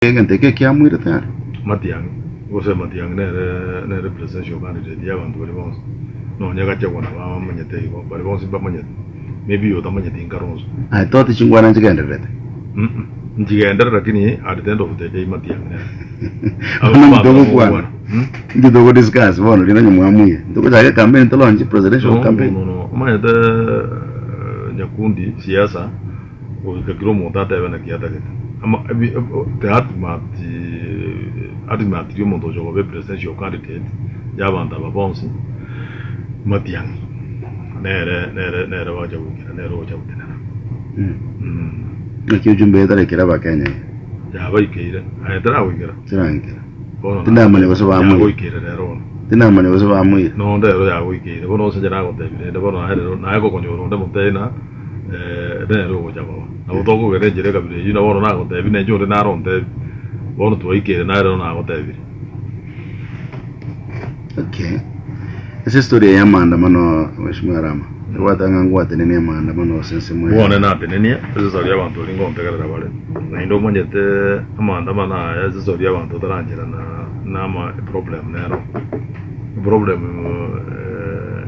Che chiamo in realtà? Matiang'i, cosa Matiang'i ne representation candidate ya bantu bali bonse. No nyaga chakwa na mama manyete ko bali bonse ba manyete. Maybe yo tamanyete inkaronzo. I thought it's in one and together. Njigaenda lakini at the end of the day Matiang'i. Ndio dogo discuss bono lina nyamwamuye. Ndio jaga campaign to launch presidential campaign. No. Manyete nyakundi siasa ukakiro montata yana kiata kete. Ama ati yo monto jogo be presidential candidate ya banda ba bonsi Matiang'i nere wacha wikira nere wacha wikira Naki ujumbe tare kira ba Kenya ya baikira ayetara wikira tirangira tinda mane bose ba mu wikira nero tinda mane bose ba mu no ndero ya wikira bono se jana ko tebire bono ahero na ko konyo ndo mutena nero wacha ba abo toko gere jere kabire yuna bono na ko tebine njore na ronde bono to wikira na ro na ko tebire. Okay. Esa historia ya maandamano Mheshimiwa Arama. Watanga ngwate nene ya maandamano sense mwe. Wone na tenenia, esa historia abantu lingonte kala bale. Na ndo monyete maandamano ya esa historia abantu taranjira na ma problem nero. Problem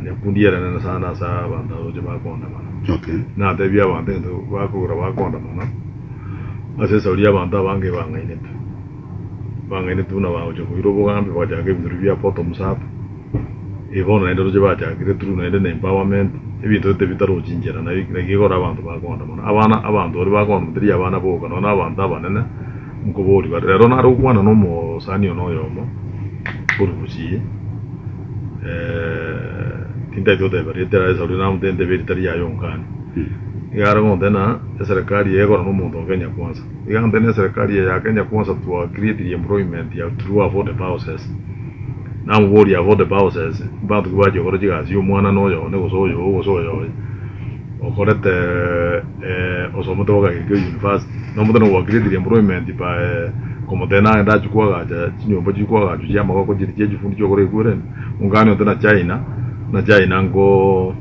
ne kundiera na sana sa abantu oje ba konda mana. Okay. Na te bia abantu ndo ba ko ra konda mana. Esa historia abantu bange bangaine. Bangaine tuna ba oje ko irobo gambe waja ke bia poto musapo. Evono endo je bacha kire tru na ende empowerment ebintu tebitaro jinjera na gikora abantu bakonda mana abantu ori bakonda mutiri abana boka no abantu abanene mukobori barero na rukwana no mo sanio no yomo kuri Gusii tinda tote baritera esa ori na mutende beritari ya yonkani igara ngondena serikali yegora no muntu Kenya kwanza igandene serikali ya Kenya kwanza to create employment ya through affordable houses na mwori avoid pauses bantu kubaje okora jigazi umwana noyo ne gosoyo okorete osomoto ga ke university no mutono wa create employment pa como tena nda chukwa ga chinyombo chukwa ga chiyama ko jiri cheju fundi chokore kuren ungani otena China ngo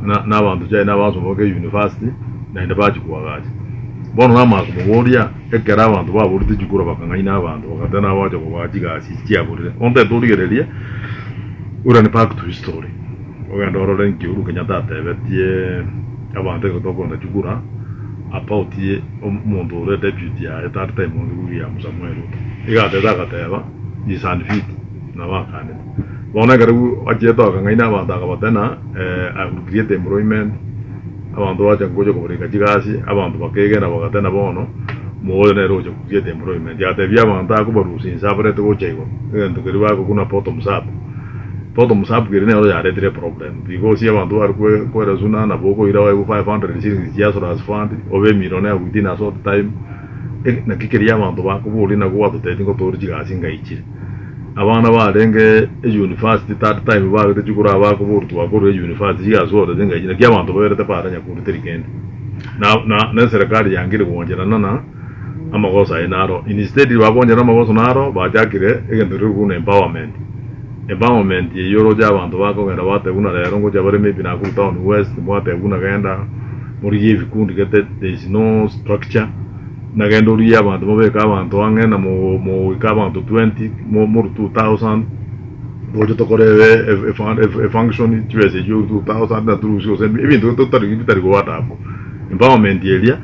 na bantu China bazo mo ke university na nda ba chukwa ga bono na ma ko woria ekera abantu baburite jukura bakangaina abantu bakatana baje ko bajigasi kiaburire onde turigereria urane back to history oganda orore nkiuru Kenyatta tebetie abantu ko tokonda jukura apautie omuntu ore deputy ya etarte mungu ya Samuel igate dagateba isan fit na bakane bona garu ajeto kangaina abantu akabatana create employment abantu bacha ngoje kuburika jigasi abantu bakegera bagatana bono muone roje kugete employment ya tebya abantu akubarusi nsabure to gochego endo keri bako kuna poto musapu keri ne ya retre problem because ya abantu ar ko razuna na boko ira wa 500 shillings ya so as fund obe milone within a short time na kikeri ya abantu bako buli na kwa to tetingo to jigasi ngaichire abana barenge university that time bagete chukura bako burtu bakore university yazo de ngajina kya bantu berete paranya kuri terikende na serikali yangire kuonjera na amagosa inaro instead babonjera amagosa naro bajakire egendo ku empowerment yoro ja bantu bako ngenda bate una rero ngo jabare maybe na ku town west mwate una genda muri yivi kundi gete there is no structure na gendo ria abantu mobeka abantu angena mo ikabantu 20 mo 2000 bojo tokorebe e function tuweze yo 2000 na turuso sembi ebintu totari go watapo empowerment yelia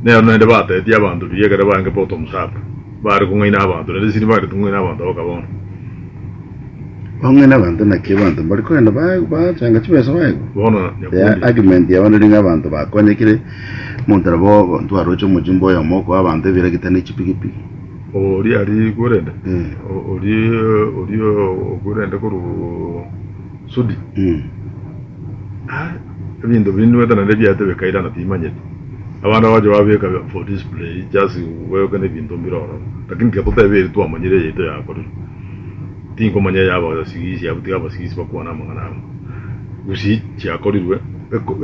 ne no debate ti abantu yegera bange poto musapa bari kungaina abantu ne siri bari tungaina abantu bakabona ongena abantu na kibantu bari ko enda ba changa chibeso bayo bona argument ya bano ringa abantu bakonyekire montarabo ntwarocho mujimbo ya moko abantu bire kitane chipikipiki ori ari kurende ori kurende kuru sudi ebintu bintu tana lebya tebe kaira na timanyete abana baje babeka for display just wewe kana bintu mbiroro lakini ke totebe tu amanyire yeto yakoro tinko manya yaba sigisi yabutika basigisi bakwana mangana Gusii chakorirwe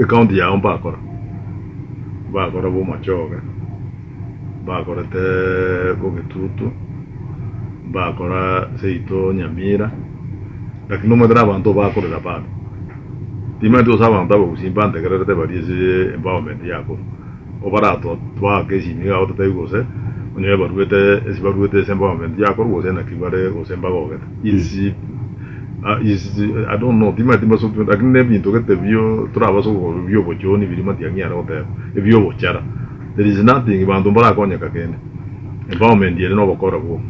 account ya omba akora bakora bo machoga bakora te bogetutu bakora seito nyamira lakini no madara bantu bakora la pa timento sabantu Gusii bande kerete bari ese empowerment yako o barato twa ke si mi auto te gose onye baruete esibaruete empowerment ya ko was na kibare o semba goget is I don't know tima so akne binto kete bio traba so bio bochoni biri Matiang'i arote bio bochara there is nothing bantu mbara konya kakene empowerment yele no bokora go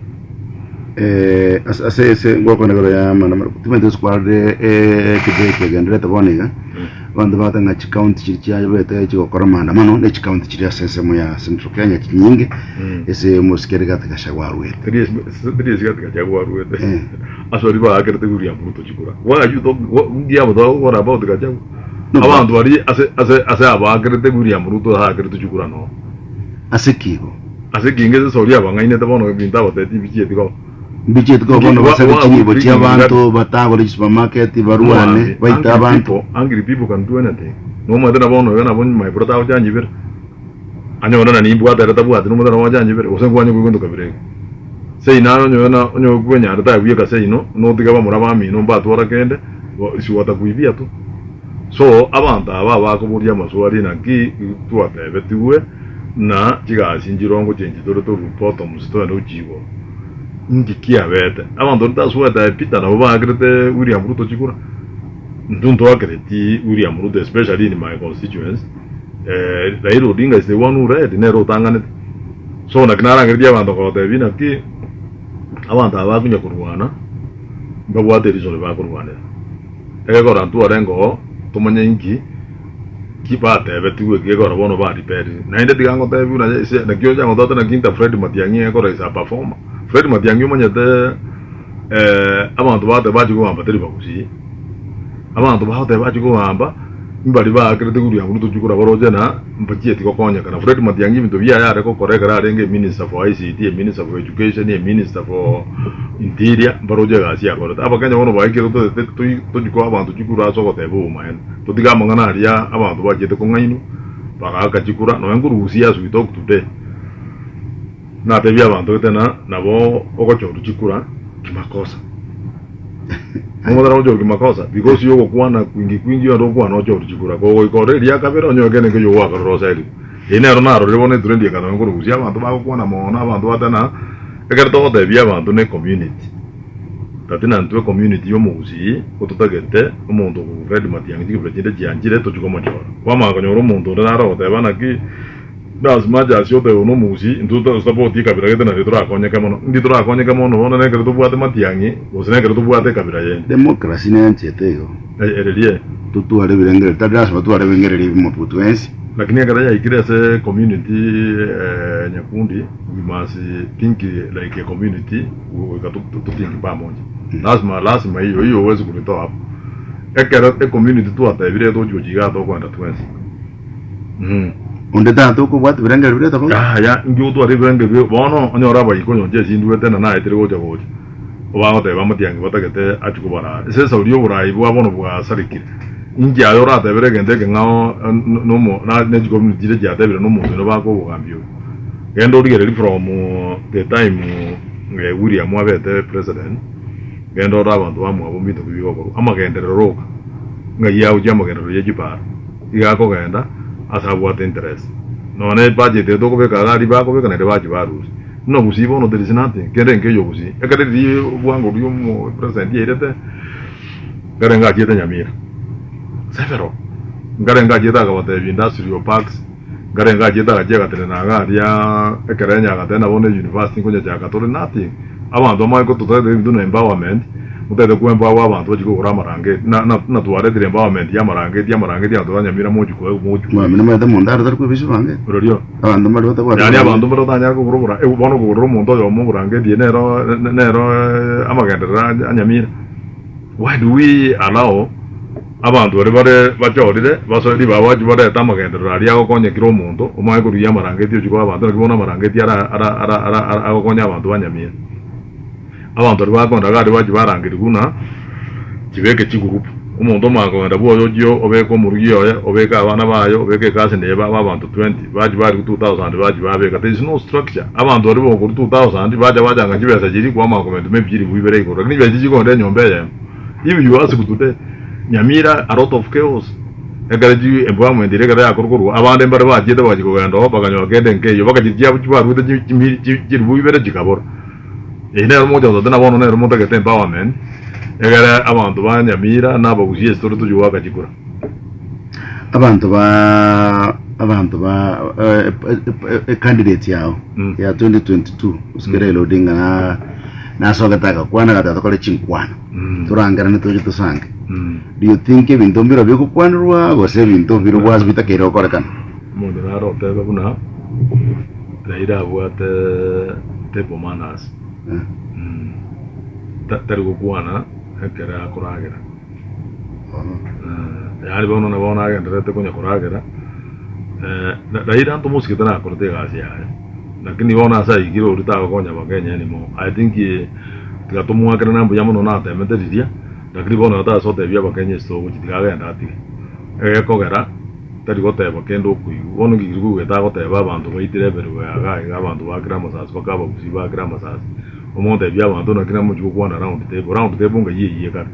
ase ngoko na ya mana tima squad kibeke gendreta boniga bantu batanga county chiriya bete chiko koramanda mano ne county chiriya sesemo ya Central Kenya nyingi ese musikere gataka shagwarwe three gataka shagwarwe asori ba akerte William Ruto chikura wa you talk ngia bodo what about gajagu abantu bari ase aba akerte William Ruto ha akerte chikura no ase kinge sori aba ngaine te bono binta bote bicheti ko bono basaba chibo chia bantu batago le supermarket baruane baita bantu angry people can do anything no matter na bono na bon mai protao janji ber anyo na ni bua ta bua no matter na janji ber osen kwanyo kundo kabire sei na onyo kwenya ta wieka sei no tiga ba muraba mi no ba tora kende si wata kuibia tu so abanta aba ko buria maswari na ki tuate betuwe na chiga sinjirongo chenji toro to report musto no jibo ndikia vete abantu ndasueta pita na baba agrete William Ruto chikura ndunto agreti William Ruto especially in my constituency Raila Odinga is the one who read nero tangane so na knara agreti abantu ko te bina ki abantu abakunya kurwana ngabwa te rizo ba kurwana ko rantu arengo tumanye inki kipate betu ke ko robono ba riperi na inde digango te bina na kyo jango tota na kinta Fred Matiang'i ko resa performa Fred Matiang'i manyate abantu bate bajugo amba teri bagusi abantu bate bajugo amba mbali ba akrete William Ruto chukura boroje na mpatie tiko konya kana Fred Matiang'i bintu bia yare ko koreka renge minister for ICT minister for education minister for interior boroje gasi akora aba kanya bono ba ikero to jiko abantu chukura so kote bo man to diga mangana ria abantu bajete ko ngainu baka kachukura no nguru usia su talk today na te via bantu tena na bo okocho chikura kimakosa Mo dara ojo kimakosa because yo kwana kwingi yo ndo kwana ojo chikura ko ko ria kabero nyo gene ke yo wa ko roseli ine ro na ro lebone trendi kana ngoro kusia bantu ba kwana mo na bantu atana ekerto te via bantu ne community tatina ntwe community yo muzi ototagete omuntu ku Fred Matiang'i ki president janjire to chuko mochora wa ma kanyoro muntu ndara te bana ki das maja sio te ono muzi ntuto sapoti kabira kete na ritora konya kamono ona ne kredo buate Matiang'i osene kredo buate kabira ye democracy ne nchete yo erelie tutu ale birengere tadas batu ale birengere moputuensi lakini agara ya ikirese community nyakundi we must think like a community we got to think pamoja lazima hiyo uweze kulitoa hapo ekera community tu hata vile to jojiga to kwenda twensi onde ta to ko wat birengere bire to ko ya ngi to ari birengere bono onyora ba ikonyo je sindu tena na etire goja goja oba te ba Matiang'i batakete achukubara ese saurio burai bwa bono bwa sarikire ingi ayora te birengende ke ngao no mo na ne community je ja te bire no mo no ba ko bugambio gendo rigere from the time William Wabete president gendo abantu bamwe abomito biboko amagendero roka ngaya ujya amagendero yejipa igako genda asabwa interest no ne budget to ko beka gari ba ko beka ne baji baru no Gusii bono there is nothing kende nke yo Gusii ekade ri bwango ri mo president yerete garenga jeta nyamira severo garenga jeta ga wate industrial parks garenga jeta ga jega tena gari ya ekerenya ga tena bone university ko nyaja ka tore nothing abantu mai ko tutade bidu empowerment mutade ku empower abantu bajiko uramarange na tuare dire empowerment ya marange ya to nyamira moju ko mwana mwana mondar dar ko bisu bange rodio abantu mali bata kwa yani abantu baro tanya ko burubura bono ko ro mondo yo mo burange die nero amagendera anyamira why do we allow abantu bare bachorire basori bawaji bare tamagendera ari agokonye kiro mondo omai ko ria marange tio chiko abantu kibona marange ara agokonya abantu banyamira abantu bakonda gari baji barangiri kuna kibeke kigurupu umuntu makonda bo yojo obeko murugiyo obeka abana bayo obeke kase ndeba abantu 20 baji bari 2000 baji babeka there is no structure abantu bari bo 2000 baja ngajibesa jiri kwa makomendo mebiri bibere ko rakini baji ko nde nyombe ya if you ask today nyamira a lot of chaos Egaraji empowerment dire gara akorokoro abande mbara bajete bajikogenda bakanyo gende nkeyo bakajijya bubaru jirubu ibere jikabora ine mo jodo na bono ne mo tagete empowerment egara abantu banyamira nabo Gusii story tuju wakajikura abantu ba candidate yao ya 2022 usikerelo Odinga na soga taka kwana kata kole chinkwana turangara ne tuju tusange. Do you think ibintu mbiro byo kukwanirwa gose ibintu mbiro bwazi bitakero korekana mundu naro tebe buna Raila bwate tepo manas tari kukwana ekera kuragera yani bono na bona agenda te kunya kuragera Raila nto musikita na korte gasi ya lakini bona sai giro urita konya bakenya ni mo I think tigatumwa kana nambu yamuno na temete diria lakini bona ta sote bya bakenya sto gutikaga ati kogera tari goteba kendo kuyu bono gigiru geta goteba abantu baitire beru aga abantu bakira masas bakaba Gusii bakira masas omonte bya abantu na kina muju kwana round table nga yiye kar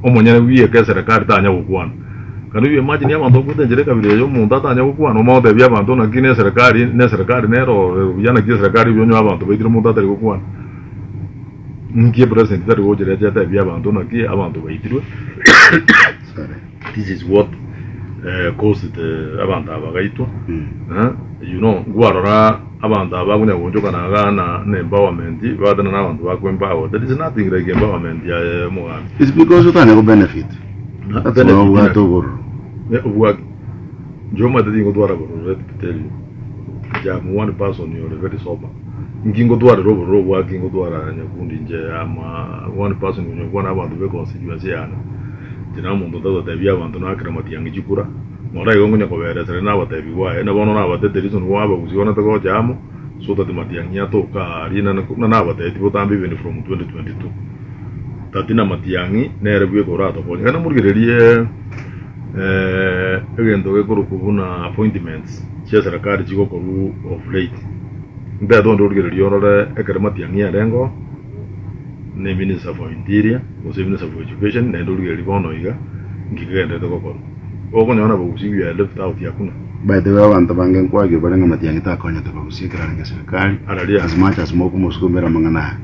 omonyane wiye ke serikali tanya gukwana kandi uye imagine abantu kutenjere kabire yo munda tanya gukwana omonte bya abantu na kine serikali nero yana kine serikali byo nyo abantu baitire munda tari gukwana ngiye president tari gojere jata bya abantu na ki abantu baitirwe this is what caused abantu abagaitwa you know gwarora abantu abagunya gonjoka na empowerment badana na abantu bakwempower that is nothing like empowerment ya mugana it's because utane ko benefit that's all we to go uwa joma tadi ngotwara go let me tell you ja one person you are very sober ngingo twara robo wa kingo twara nyakundi nje ama one person you know one abantu be constituency yana jina muntu tazo tabia abantu na akira Matiang'i chikura mora igongo nyakobere sere na batebi wa na bono na batete reason wa Gusii ona tago jamo so that Matiang'i atoka arina na batete botambi even from 2022 tatina Matiang'i nere bwe korato ko kana murgererie egendo gekoro kubuna appointments cia serikali chiko koru of late nda dondo urgererie orore ekere Matiang'i arengo ne minister for interior Gusii minister for education na urgererie bono iga ngigende to kokoro ogo nyona Gusii ya left out yakuna by the way abantu bangen kwa ge barenga Matiang'i ta konya to Gusii karanga serikali aralia as much as moko musukumera mangana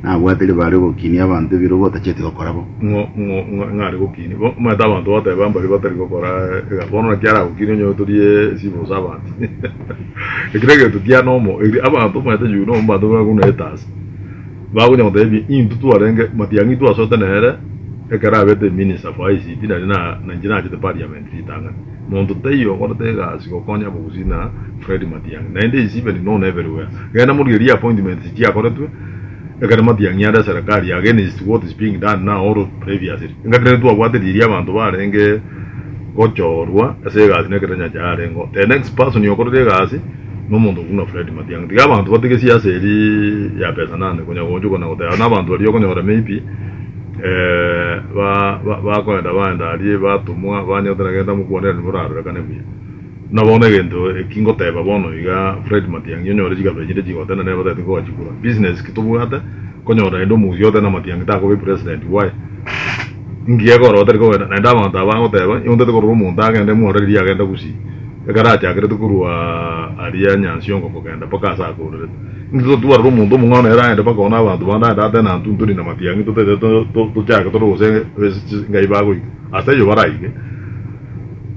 na gwatele bari gukini abantu biro gotachete gokorabo ngari gukini bo mata abantu bate bambari batari gokora bono na kyara gukini nyo turie sibo sabanti ekrege tutia nomo abantu mata yuno mbado baguna etas bagunya otebi intutu arenge Matiang'i tu asota nere ekara bete minister for ICT na njina jete parliament itanga muntu teyo kotega sikokonya Gusii na Fred Matiang'i na inde is even known everywhere gena murgeria appointment tia koretwe ekara Matiang'i ada serikali against what is being done now or previously ngakere tu abwate diria abantu barenge gochorwa asega zinekere nyajarengo the next person yokorere gasi no muntu kuna Fred Matiang'i diga abantu batege siasa eri ya pesa nane kunya gonjuko na gotaya na abantu bali yokonyora maybe bakwenda banda ali batumwa banyotera genda mukwonera nimurarura kane bia nabone gendo kingo teba bono iga Fred Matiang'i nyore jigabe jide jigotena ne batete ko achikura business kitubugata konyora endo muziote na Matiang'i ta ko be president why ngiye ko roter ko na ndama ta ba ngoteba yonde ko rumu ndanga ende mu reri agenda Gusii ekara cha kire tukurwa aria nyansiongo ko kenda pakasa ko rere ngito tuwa rumu ndo mungana era ende pakona abantu banda data na tunturi na Matiang'i to cha ko to se ngai bago hasta yo baraige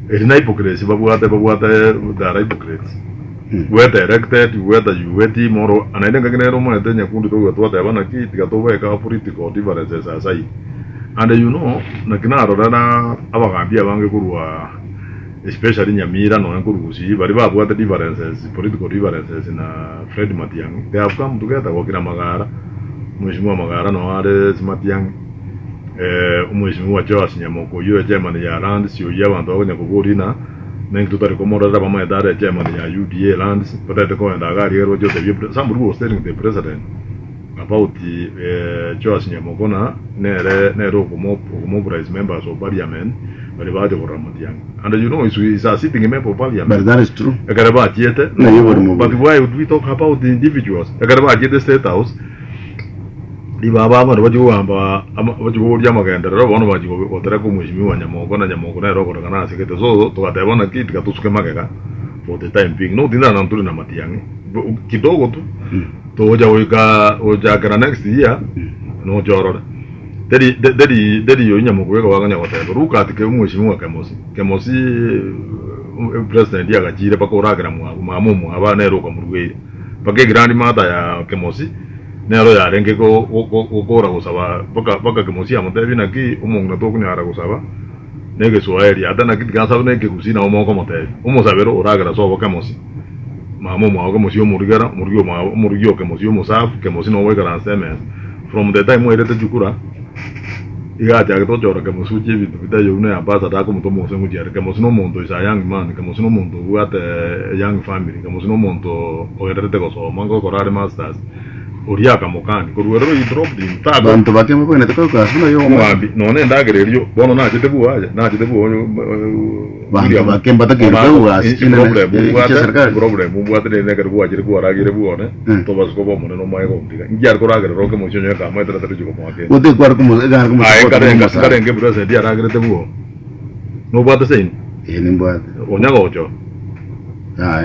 erina hypocrisy babuate dara hypocrisy whether elected whether you weti moro anaenda ngakene mo etenya kundi to twata bana kiti gatoweka political differences asai and you know nakinaro dana abagambia bange kurwa especially Nyamira no Gusii bari babwate differences political differences na Fred Matiang'i they have come together wakira magara mheshimiwa magara no are Matiang'i umheshimiwa Joas Nyamoko yo chairman ya land sio ya bantu abanya kugurina nengi tutari komora raba mai dare chairman ya UDA lands patete ko enda gari ero jote somebody was telling the president about Joas Nyamoko na nero como vice members of parliament but about the Matiang'i and you know is a sitting member of parliament but that is true but why would we talk about the individuals state house di baba ma baji wamba baji wo dia magenda ro bono baji wo tere ko mheshimiwa Nyamoko na ro ko kana sekete so to ateba na kit ka tusuke magega for the time being no dina na nturi na Matiang'i kidogo tu to oja kana next year no joro dedi yo Nyamoko ko waganya wata ruka atike mheshimiwa Kemosi president ya gajire bakora gra mu abana ro ko murwe pake grandi mata ya Kemosi nero ya renge ko gora gusaba baka Kemosi amutebi na ki umongna to kunyara gusaba nege soeri adana kit gansa nege Gusii na umoko motebi umosabero oragra so Kemosi mamu mu Kemosi murigyo Kemosi musaf Kemosi no we gara seme from the time we rete jukura iga ja to jora Kemosi jibi bida yo ne abasa da ko muto mo se mujere Kemosi no mondo isa young man Kemosi no mondo what young family Kemosi no mondo o rete ko so mango korare masters uriaka mokani kuruero I drop din tago bantu bakemo ko ne to ko asuna yo mwabi none ndagere ryo bono na chete buwa bantu bakemba ta kirko asikina problem mubwate ne kar buwa jere buwa ragire buwa ne to bas ko bomo no mai ko tiga ngiar ko ragere ro ke mo chonyo ka mai tra tra juko mo ake ote kwar ko mo gar ko mo ai kare nge bro se dia ragire te buwa no bwate sein ni mbwate onyaga ocho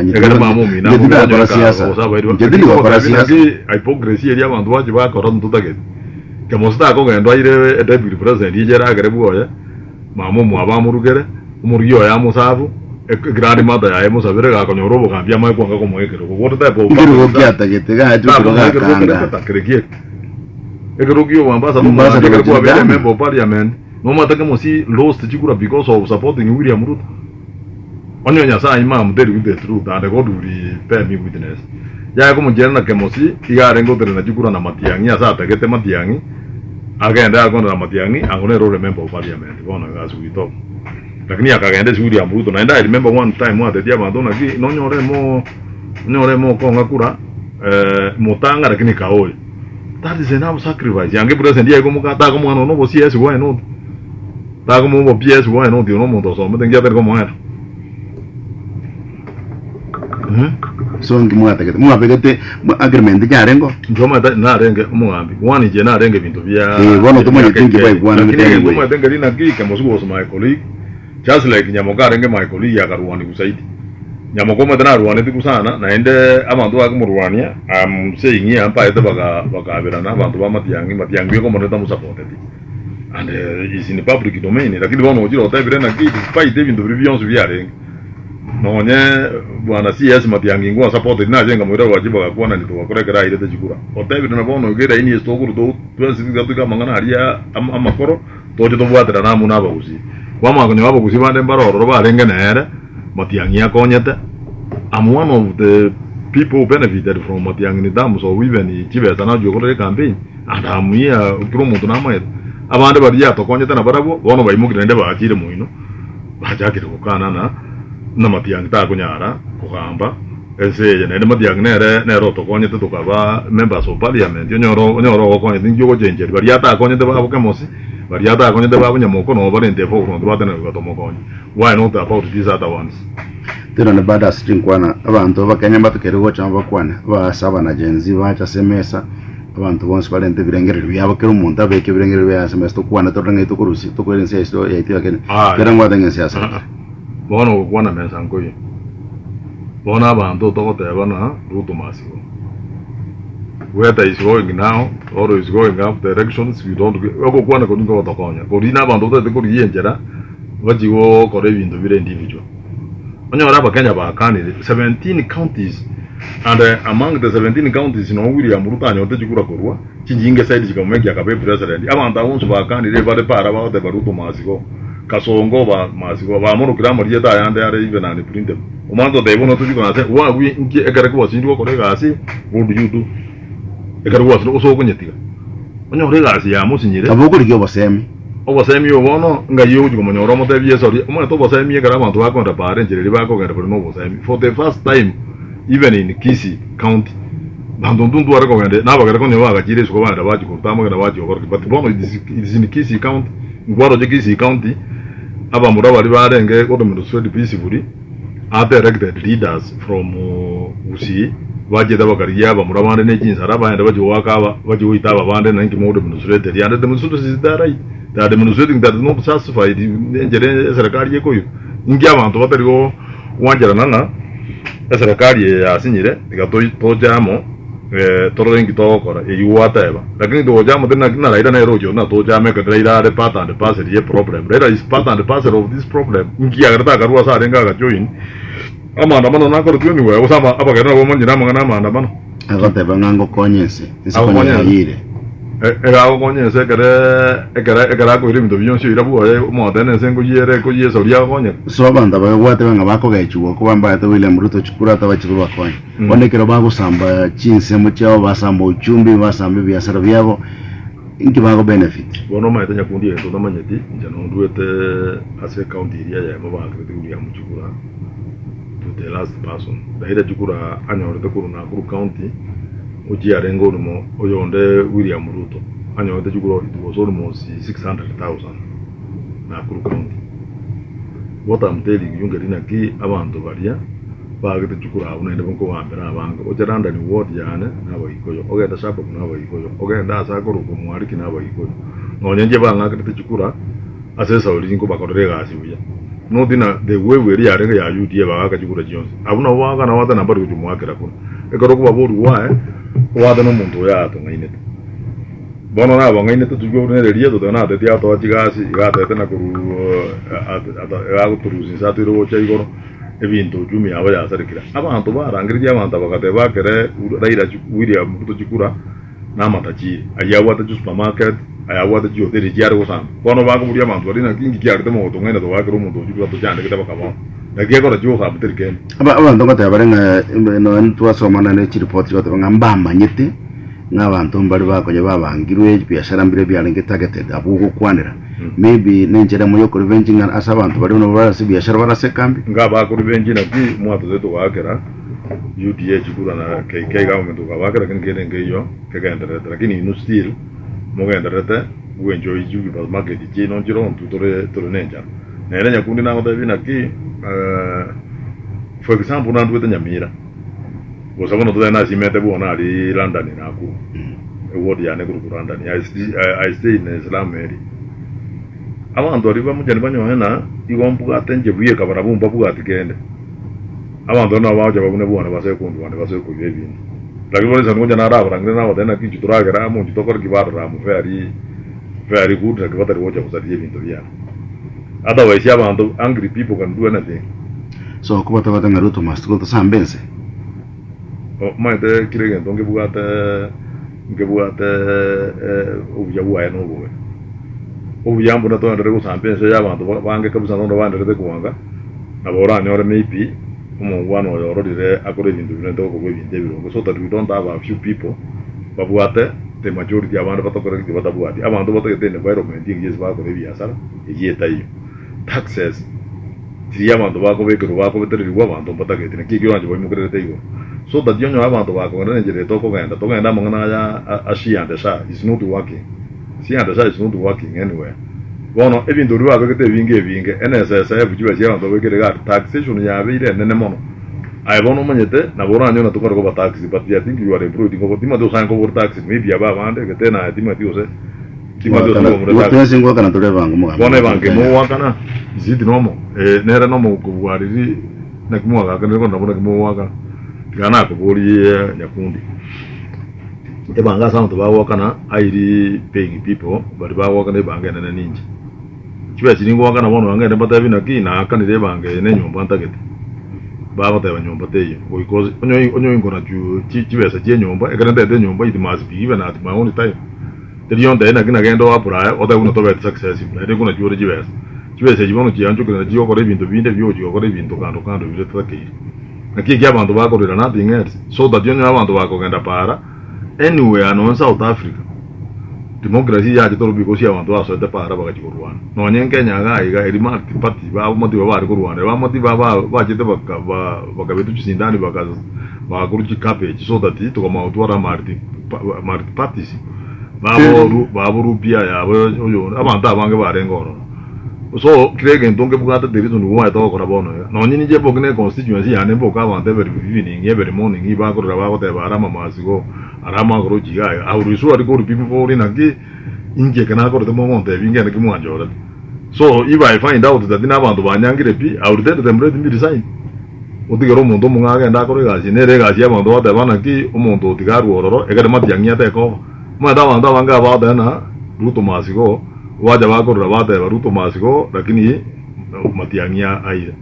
ni egere mamu mina mo para siasa jadi ni para siasa hipocresy ya bantu waje ba koron tutake Kemosi ta ko gendo aire deputy president yera gere buoye mamu mu abamurugere umuriyo ya musafu grandi mata ya musabere ga konyo robo kambia mai kwanga ko moekero ko wota po ngiro kiata gete ga ju ko ga kanga egerogio wambasa no masa de ko abele member parliament no mata Kemosi lost chikura because of supporting William Ruto onyo nya sa imam there with the truth and God will bear me witness ya ko mujera na Kemosi igare ngo tere na chikura na Matiang'i asa tagete Matiang'i agenda akona na Matiang'i angone ro member of parliament bona as we talk lakini akagenda shughuli ya Ruto na I remember one time wa tetia bandona ki no nyore mo ko ngakura motanga lakini kaoi that is enough sacrifice yange president ya ko mukata ko mwana no bo CS wa no ta ko mo bo PS wa no dio no mo to so meten ya ter ko mo era so ngimwata gete mwa pegete agreement ya rengo njoma na renge muambi wani je na renge bintu bya bono to mo think by bwana mtenge ngoma tenga lina ki Kemosi was my colleague just like Nyamoko renge my colleague ya karwani kusaidi Nyamoko madana rwani tikusana na ende abantu akumurwania am saying here ampa ete baka abirana abantu ba Matiang'i ko moneta musapported and is in the public domain lakini bono ojiro tabire na ki despite bintu previous bya renge nonye bwana CS Matiang'i ngo supported na jenga mwira wajibu wa kuona nito wakorekera ile tejikura otabire na bono gera ini estokuru do twesiga tuka mangana aria amakoro toje to bwatera na muna ba Gusii wama konyo abo Gusii bande mbaroro barenge nere Matiang'i akonyete I'm one of the people benefited from Matiang'i ni damu so even chibeta na jokore campaign and I'm here kiro muntu na maye abande bari ya tokonyete na barabo bono bayimukire ndeba akire muino bajakire kukana na Matiang'i ta kunyara kugamba ese yene Matiang'i nero tokonyete tukaba members of parliament nyoro okonyete ngyo jenjeri bari ata akonyete ba Kemosi bari ata akonyete ba Nyamoko no barente fo no batene gatomokonye why not about these other ones tena ne bada string kwana abantu bakanya batukere chamba kwana basaba na genzi bacha semesa abantu bonse barente birengere byabo kero umuntu abeke birengere bya semesta kwana to range to kurusi to kwerense isto yati yakene kera ngwada ngesiasa bono kwana mesa ngoyi bona abantu to koteba na Ruto masigo whether is going now or is going up directions we don't go kwana ko ngo tokonya ko rina abantu to ko riyenjera bajiwo kore bintu bire individual onyora bakenya ba kanire 17 counties and among the 17 counties no William Ruto anyote jikura korwa chinjinge side jikamweki akabe president abantu abonso ba kanire bale para ba de Ruto masigo kasongo ba masigo ba mono kira mari yeta yande are even and print umando de bono tuji kona se wa wi nki ekare ko sinjo ko rega asi what do you do ekare ko so ko nyetiga onyora ga asi ya musinyire aboko rikyo basemi obasemi obono nga yo juko monyoro mote biesori omwe to basemi egara abantu bakonda pare njere bako genda for no basemi for the first time even in Gusii county bantu ndundu arako gende na bagara konyo baga jire suko banda baji ko tamo genda baji okorki but bono it is in Gusii county ngwaro je Gusii county aba mura bari barenge ko do peacefully are elected leaders from Gusii Wajeda bakaria bamurabande n'ekinsa arabande bajiwita ababande nanki mu demonstrate yande demonstrate is that right that demonstrating that is not satisfied njere serikali yekoyo ingi abantu batarigo wanjara nana serikali yasinyire tojamo tororengi tokora eyuwateba lakini tojamo na raida na rojo na tojame ka raida de part and parcel ye problem raida is part and parcel of this problem ingi agarta karua sa renga ga join amandamano nakorotweni wewe usama abagera bo manjina mangana amandamano agoteba ngango konyese isokonyayire konyese ekara ko iri mito byonse irabuwa modene sengo yere ko yeso ria konye so abanda bagwate banga bakogechuwa ko bamba to William Ruto chikura tabachirwa konye onekero bagusamba chinse muchao basamba uchumbi basamba biashara byabo inki bago benefit bono maite nyakundi ento namanyeti njano nduete ase county area ya mabanga William chikura the last person daira chikura anyorete kuruna kuru county uji arengo rumo oyonde William Ruto anyorete chikura it was almost 600,000 na kuru county what I'm telling you ngerina ki abantu baria bagete chikura unende bonko wambera abanga ojaranda ni ward yane nabayikoyo ogenda sapa nabayikoyo ogenda asakoro ko mwariki nabayikoyo nonyenje banga kete chikura asesa olingo bakorega asibuya no dina the way we ri arega ya UDA baga chikura Jones abuna waga na wata nambari kujumwakira kuna ekoro kuba boru wae wada no muntu ya to ngaine bono na banga ine tujugo ne ri to na te ya to chigasi gata tena kuru aga turuzi satiro wocha igoro ebintu jumi aba ya sarikira abantu barangiri abantu bagate bakere raira William Ruto chikura na matachi ayawata supermarket ayawata hotel jaro sam kono bago muri abantu bari na kingi kyarite mo to ngene to wakero umuntu ujuru to cyane kitaba kama nagiye kora jo sam terken abantu ngata barenga no ntwa somana ne report yo to ngamba manyete n'abantu mbari bakoje babangirwe biashara mbire byarenge targeted abuko kwanira maybe nenjera mu yoko revenge ngana asabantu bari no barasi biashara barase kambi ngaba ko revenge na ki mwato zeto wakera UDA chikura na KK government ko wakera kengene ngeyo kegenda lakini no still mogenderete wenjoy jugi bal market je non jiro tutore nenja nere nyakundi na ngoda bina ki for example na ndwete nyamira bosabono to na simete bona ali London na ku wodi ya ne guru London I stay in Islam area abantu ari bamujani banyo hena igompuga atenje buye kabara bumba buga atikende abantu na baje babune bona base kundu bane base ku bebini lakini wale zangu jana araba ngene na wadena ki chituragera mu chitokora kibara mu very good like what I watch was at ebintu bya otherwise abantu angry people can do anything so kuba tabata ngaruto must go to sambense maite kirege ndonge bugate ubuya no bwe ubuyambo na to ndere ku sambense y'abantu bange kabisa ndo bandere kuwanga abora nyore maybe wano yororire akore ibintu bintu ko bibinde birongo so that we don't have a few people babuate the majority abantu batokora ki batabuati abantu batokete environment ingezi bakore biasara yeta iyo taxes tiya abantu bakobekero bakobetererwa abantu batakete nakigyo anje boyimukerete iyo so that yonyo abantu bakore njere tokogenda mangana ya ashiande sha is not working sianda sha is not working anywhere bono ebintu ruwa bekete binge NSS ebujiba abantu bekerega taxation ya bire nene mono ai bono manyete na boranyo na tukaro ko tax but I think you are employed ko tima do sanko por tax maybe aba bande que tena tima dio se tima do sanko por tax tax ngo kana tole bango mo bono bange mo wakana zidi nomo nera nomo ko bwari na kumwa kana ko na bono mo waka kana ko boli nyakundi ebanga santo ba wakana airi paying people but ba wakana bange na ninja chiba chiringo wakana bono wange ndabata bina kina kanire bange ne nyomba ntagete baba ta nyomba teyo because onyo ingona ju chibesa je nyomba ekana de nyomba it must be even at my own time terion de na kina gendo apura oda uno to bet success ide kuna ju chibesa jibono chianjo kana jiyo kore bintu binde byo jiyo kore bintu kando bile take aki kya bantu bakorera nothing else so that yonyo abantu bakogenda para anywhere no South Africa democracy ya jitoro because ya abantu aso para bagachikurwana no nyenkenya ga iri party ba moti bari kurwana ba moti ba jite bakabetu chisindani bakakuruchi cabbage so that tukoma utwara marti parties babo rupia ya oyo abantu abange barengono so kirege ntonge bugata derizo ni wa to kora bono no nyini je bogne constituency ane boka wante beri evening every morning iba ko raba ko te Arama masigo Arama ko jiga aurisu ari ko pipi fori nagi inge kana ko te mo te vinge na kimu anjora so if I find out that dina bantu banyangire pi aurite te mre timbi design otigero muntu munga genda ko gazi ne rega sia bantu wa te bana ki umuntu otigaru ororo egere Matiang'i ate ko ma da bantu banga ba da na Ruto masigo waja wako rabata ya Ruto masigo lakini Matiang'i aire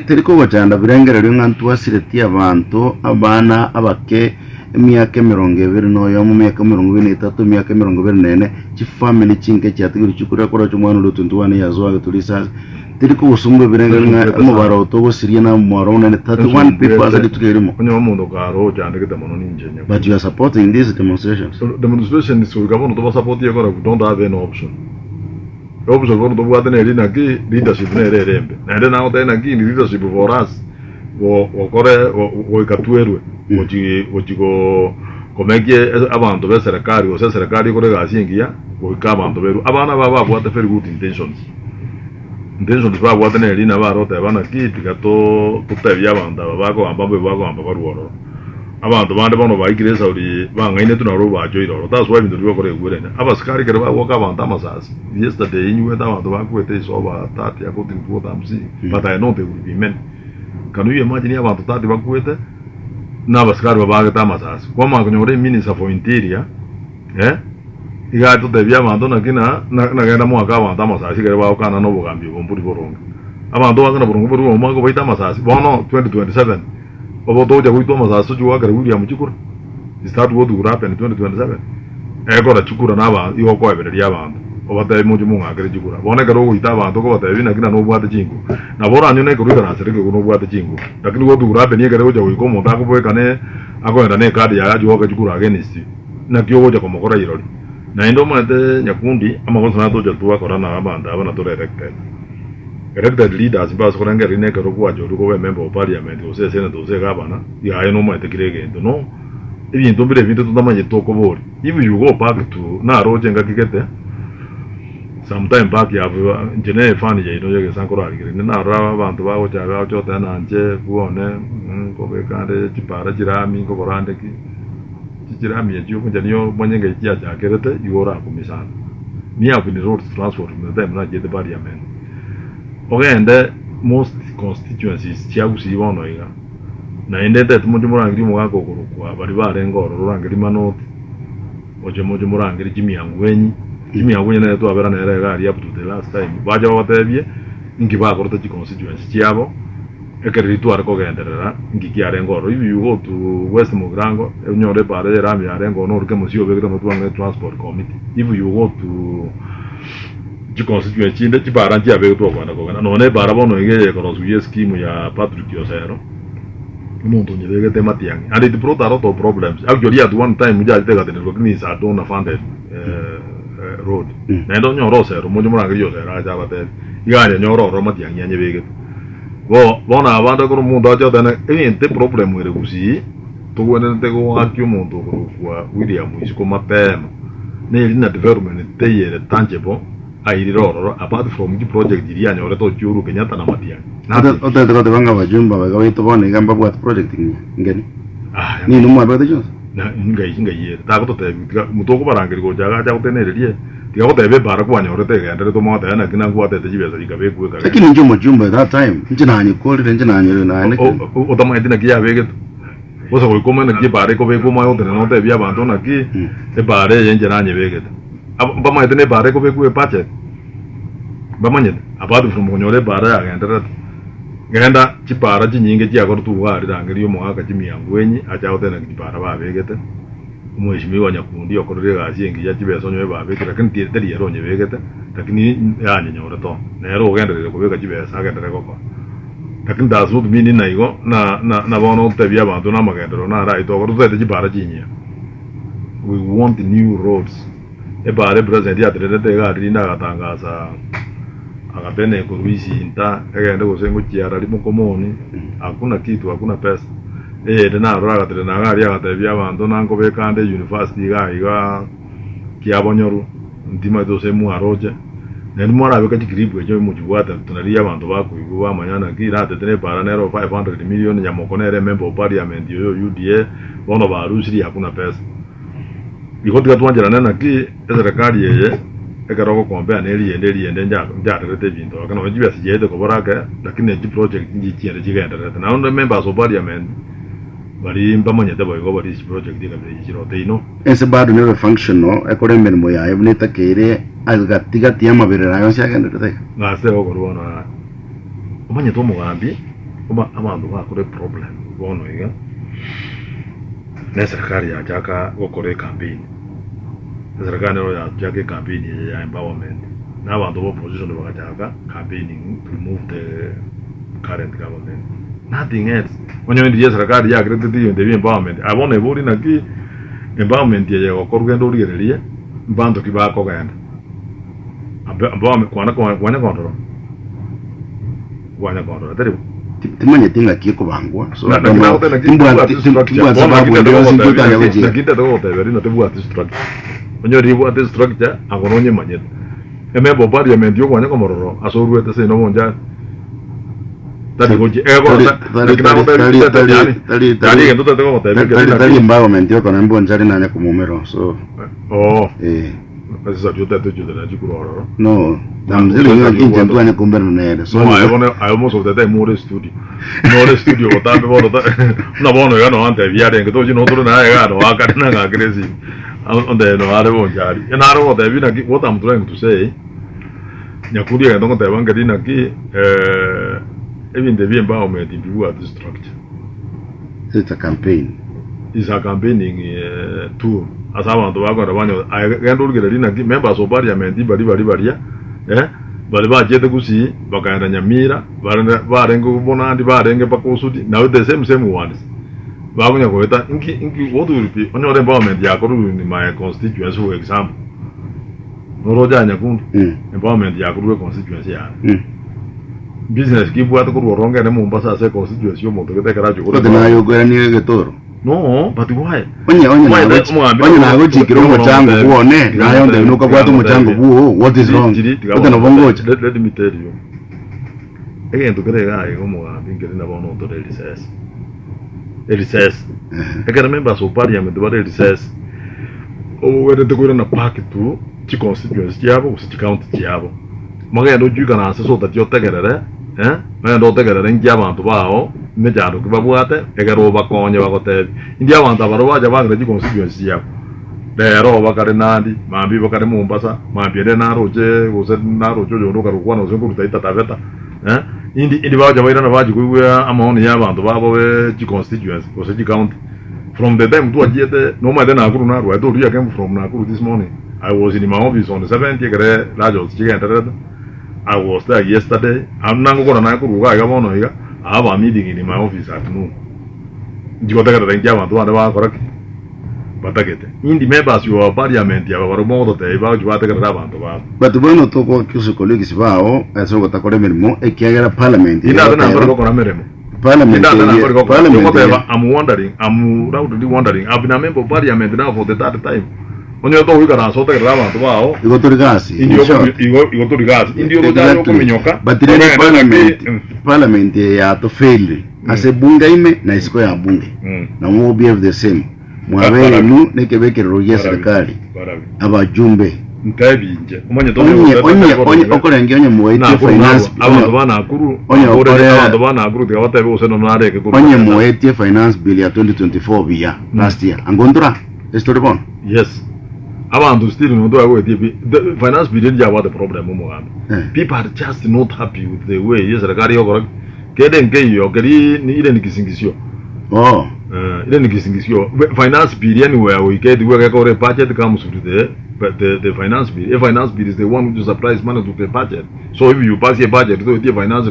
teriko bachanda birengere ryo asireti abantu abana abake emyaka 20 noyo mu myaka 23 myaka 24 chi family chinke cyatigiri chukura kora chumwana Ruto 21 yazwa tulisa teriko busumbe birengere mu baroto bosirie na mwaro ne 31 people azali tukirimo onyo mundo karo cyane kitamono ninjenya but you are supporting these demonstrations. So demonstrations so gavano to support ye kora don't have an option option kono to bwate ne lina ki leadership ne rembe na ende na ota na ki leadership for us wo kore wo ikatwerwe wo komekie abantu be serikali o serikali kore gasingia wo ikabantu beru abana baba bwate very good intentions ba bwate ne lina ba rota bana ki tikato tutebya abantu babako ambambe bako ambabaruoro abantu bande bono baigireza uri bangaine tunaro bajoiro that's why bintu bikore gurene abasikari kare bawoka abantu amasasi yesterday inyu weta abantu bakwete so ba tati akoti kuota amsi but I know they will be men can you imagine abantu tati bakwete na abasikari babageta amasasi kwa makonyore minister for interior igato tebya abantu nakina nagenda mwaka abantu amasasi kare baokana no bugambi bomburi borongo abantu bakana borongo boru omako baita amasasi bono 2027 Oboto ja kuitwa masasu juwa kare William Chukura. Start what will happen in 2027. Ego Chukura naba iyo ko ebere ya bantu. Obata mu jumu ngakere Chukura. Bone karo kuita bantu ko bata bina kina no bwate chingu. Na bora anyo ne ko rika na sereke ko no bwate chingu. Lakini what will happen ye kare uja ko mo ta ko boe kane ako enda ne kadi ya juwa ka Chukura against. Na kyo ja ko mokora irori. Na endo mate nyakundi ama ko sana to ja tuwa korana abanda abana to elected leaders bas koranga rine karo kwa jo ko member of parliament o se senator se gabana ya ayo no mate kirege no ibi ndombere vinto tutamanye toko bori if you go back to na roje ngakikete sometime back ya njene fani je no yege sankora ari na ra abantu bawo cha ba cho ta na nje kuone ko be kande chipara jirami ko borande ki jirami ya jo kunja niyo mwenye ya cha kerete yora kumisana ni avu ni road transport me dem na je de parliament ogende most constituencies chia Gusii bono iga na endete tumundi murangiri mugako kurukwa bari barengoro rurangiri manoti oje moje murangiri Matiang'i na to abera na era ari up to the last time baja batebye ingi bakorota chi constituency chiabo ekeritu arko genderera ingi kiarengoro if you go to West Mugrango enyore bare rami arengo no rke musio begeta mutwange transport committee if you go to constituency inde chibaranji abe to kwana no ne bara bono ige ko suye scheme ya Patrick Yosero umuntu nyebege te Matiang'i and it brought a lot of problems actually at one time ja te gate no kini sa don't funded road na ndo nyoro sero mo jumura ngi Yosero aja bate igane nyoro Matiang'i nyebege bona abanda ko umuntu aja tane ente problem ere Gusii to wena te ko akyo umuntu ko kwa William isiko mapema ne lina development te yere tangible airiro apart from the project iria nyore to churu Kenyatta na Matiang'i ote te banga bajumba bagaito bone gamba bwa project ngeni ni no mwa bete jo na ngai ta ko te mutoko barangiri ko jaga ja utenererie tiga ko te be bara kwa nyore te gendere to mata na kina kwa te jibeza ikabe ku ka lakini njo mjumba that time njina ni ko ri njina ni na ne o tama edina kia bege Bosa ko kuma na ki bare ko be ko mayo te no te bia banto na ki e bare yenjera nye bege bama edene bare ko be ku e pache bamanye abadu from nyore bara ya genda chipara chinyinge chia ko tuwa rirangiri yo mwaka Matiang'i enyi acha otena chipara ba begete umweshimiwa nyakundi okorere gasingi ya chibeso nyoe ba begete lakini tiri yero nye begete lakini yani nyore to nero gendere ko bega chibesa gendere ko lakini that's what mean na igo na bono tebya abantu na magendero na right to ko tete chipara chinyia we want new roads e bare president ya tere te ga rinda gatangaza akapene kuruisi inta egende kusengo chiara lipo komoni hakuna kitu hakuna pesa tena raga tena ngari agatebya abantu nanko bekande university ga iga kiabonyoru ndima to semu aroje nani mwana weka chikiribu ejo muchiwata tunalia abantu bakuigwa manyana kira tetene para nero 500 million ya mokonere member of parliament yo UDA bono barusi hakuna pesa bikotika tuanjira nena ki serikali yeye ekaroko kompea neli ende njaterete bintu kana wajibu asijede koboraka lakini ji project nji chiende jigenderete na ndo members of parliament bari mbamanyete boygo bari project dikabiri jirote ino ese bado nero functional ekore mirimo yayo buneta kere agatiga tiama berera yo syagenderete ngase okorwana umanyete omugambi abantu bakore problem bono iga na serikali yachaka gukora campaign serikali yachaka campaign ya empowerment na abantu bo opposition bakachaka campaigning to remove the current government nothing else onyo ndi serikali ya create the empowerment abone buri na ki empowerment ya gukora ngendo rigererie mbanto kibako ganda ambao kwana tari timanye tinga kiko bangwa so timbwa sababu ndio zinjuta ya weje nakita to teberi no tebu ati structure onyo ribu ati structure agononye manyet emebo parliament yo kwanya komororo asoru ete se no monja tadi goji tali environment yo kana mbo njari nanya kumomero so Asa jota to jota jikuro no namzeli ngi ntu anya kumbera nere so I almost of the time more studio otabe bono na bono ya no ante viare ngi to jino to na ya no akari na ga crazy on the no are bon jari and I don't know what I'm trying to say nyakuri ya ndongo tebe ngari na ki even the environment in people at structure it's a campaign is a campaigning tool asa abantu bakora banyo agandurugera rina ki members of parliament bari bari bajete Gusii bakaenda Nyamira barenge kubona andi barenge pakosudi now the same ones bagunya koeta inki what will be on your empowerment yakoro in my constituency for example noroja nyakundu empowerment yakoro constituency ya business kibu atakuru ronga ne Mombasa se constituency yo moto ketekara chukura na yo gwera ni getoro no but why onye na gochikiro muchango buone nayo nde nuka kwatu muchango buo what is wrong utano bongocha let me tell you again to kerega ayo mugambi ngere na bono to recess ekera members of parliament ba recess o wede te kwira na park tu chi constituency yabo chi county yabo magendo juga na aseso tatyo tegerere ndo tegerere ngi abantu bao nejaro kibabwate egero bakonye bagote ndi abantu abarobaja bagre chi constituency yabo lero bakare nandi mambi bakare Mombasa mambi ere naroje gose naroje yondo karukwana uzengo rutaita taveta indi baja baira na baji kuya amaoni y'abantu babo be chi constituency gose chi county from the time to ajete no ma dena akuru na I told you I came from Nakuru this morning I was in my office on the 7th gre rajo chigentere I was there yesterday. I'm not going to go to I have a meeting in my office at noon. You got to get a correct. But I get in the members you are parliament, you are a model about you are the Ravan. But when you talk to your colleagues, Bao, as well as a Coremimo, a Kiaga Parliament. Parliament. I'm wondering, I'm wondering. I've been a member of parliament now for the third time. Onyo to wika so te grava to bao igo to rigasi igo to rigasi indio ro jayo kuminyoka but parliament ya to fail ase bunga ime na isiko ya bunge na mo be the same mwabe nu nekebeke roya serikali abajumbe ntabinje umanye to onye okorenge onye muwete finance abantu bana akuru abantu bana akuru tikabatabe useno nareke ko onye muwete finance bill ya 2024 biya last year angondra story bon yes abantu still no do away the finance bill ya what the problem mugambe people are just not happy with the way yes serikali yoko keden ke yo keri ni ile nikisingisio ile nikisingisio finance bill anywhere we get we go budget comes to the finance bill is the one who supplies money to the budget so if you pass a budget to the finance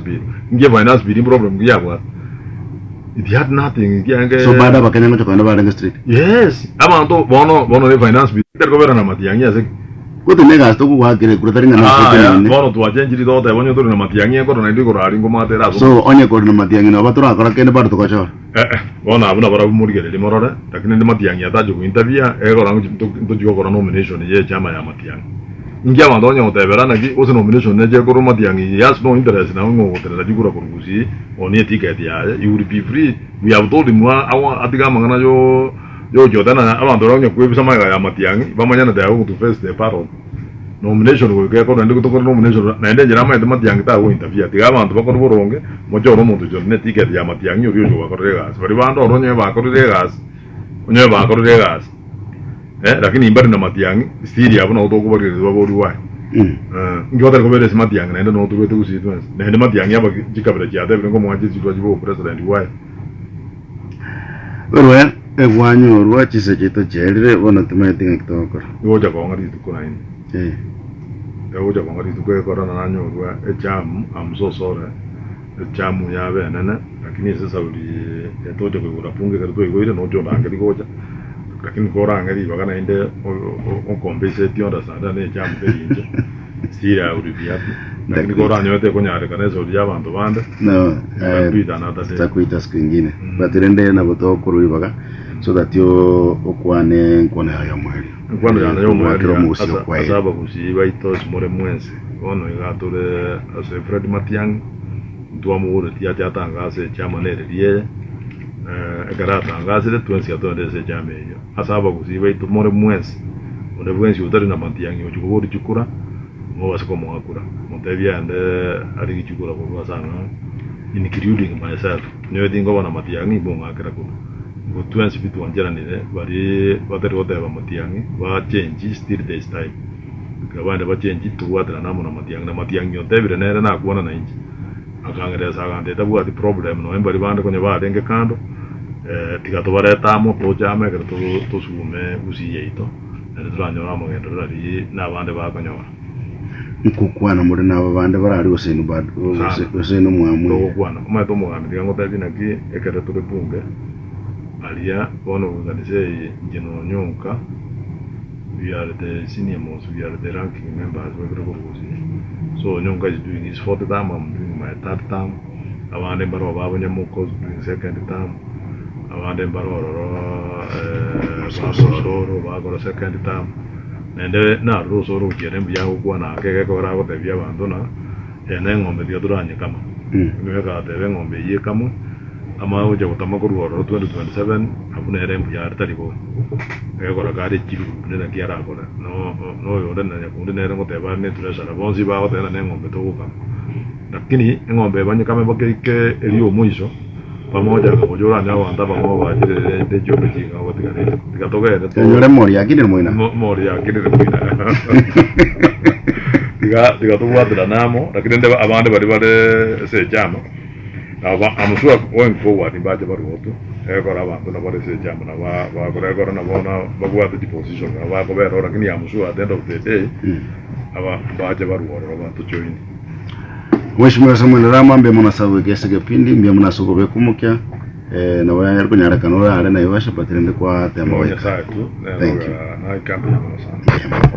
bill problem ya what it had nothing so bada bakanya ngoto kana bada street yes abantu bono le finance bill gobera na Matiang'i ase kote nega sto ku hakire kurutaringa na bono tu achenjiri to te bonyo to na Matiang'i ko na ndiko rari ngo mate ra so onye ko na Matiang'i no batura akora kene bar to kocho bono abuna bara murigere le morore lakini ndi Matiang'i ataje ku interview ego rangu to jigo kora nomination ye chama ya Matiang'i ingia mandonya oteberana ki ose nomination neje koro Matiang'i has no interest na ngo otera jikura koro Gusii oni ticket ya you will be free we have told him awa atiga mangana yo jodana abantu ronyo kwebisa maga ya Matiang'i bamanyana da to face the parrot nomination ko ke ko ndiko to nomination na ende jira ma Matiang'i ta wo interview atiga abantu bakoro boronge mojo ro muntu jo ne ticket ya Matiang'i yo yo bakoro gas bari bando ronyo bakoro gas onyo bakoro gas lakini imbari na Matiang'i stili hapo na utoko bari kwa bodi wa ngota ko bere Matiang'i na ndo no tuwe tu Gusii twins na ndo Matiang'i hapa jikabira cha debe ngo mwaje zitwa jibo president wa wewe egwanyo ruwa chise chito chelire bona tumetinga kitoko yoja ko ngari tukuna ini yoja ko ngari tukwe korona na nyo ruwa echam am so sorry echamu ya benene lakini sasa uli etoje ko kurapunge karto igoire no jo ngari goja lakini kora ngari bagana inde o compensate onda sada ne echam pe inje sira uli biatu lakini kora nyote kunyare kaneza uli abantu bande no takuita siku ingine batirende na botoko ruibaga so that yo okwane nkone ya mweli kwano yana yo mweli asaba Gusii baito smore mwense ono igature ase Fred Matiang'i tuamure tia tangase chama nere die egarata ngase twensi atonde se chama yo asaba Gusii baito more mwense onde bwensi utari na Matiang'i ojuko chukura ngo wasiko mwakura montevia ande ari chukura kwa sana including myself nyo dingo bana Matiang'i bonga kera ko twensi bitu anjera nile bari bateri oteba Matiang'i ba change still this time kabanda ba change tuwatra na Matiang'i otebire nere na kuona na inji akangereza agande tabu ati problem no embari bande konye badenge kando tikatobareta mo tojame kero to sume Gusii yeito ere turanyora mo ngendo rari na bande bakonyora nkukwana muri nabo bande barari osenu bad osenu mwamu okwana omato mugambi ngotabi naki ekere to punge alia ono organize jeno nyonka we are the senior most we are the ranking members we group Gusii so nyonka is doing his fourth term I'm doing my third term abande baro babo nyamoko doing second term abande baro soro babo second term nende na rosoro kire mbya kwa na keke kora ko tebia bandona ene ngombe dio duranye kama nweka tebe ngombe ye kama ama uje utamakuru oro 2027 abune ere mbya taribo kora gari chiru nena kiara kora no yo ndana ya kunde nere ngoteba ne turesara bonzi ba ko tena ngombe to kama lakini ngombe banye kama bakeke elio mwisho pamoja na kujora nao andaba ngo ba jire de jobe jinga wotikane tikatoke de to nyore mori akine moina mori akine moina tiga to wadra namo lakini ndeba abande bari se chama aba amusua going forward imbaje bari woto kora abantu na bari se chama na ba kora na bona bagwa the position ba ko bero lakini amusua at the end of the day aba baje bari woto abantu join Mheshimiwa Samuel Arama mbe mwana sawe kese kipindi mbe mwana soko bekumukya na wanyariko nyaraka no ara na ibasha patirende kwa tema ya satu na ikambi sana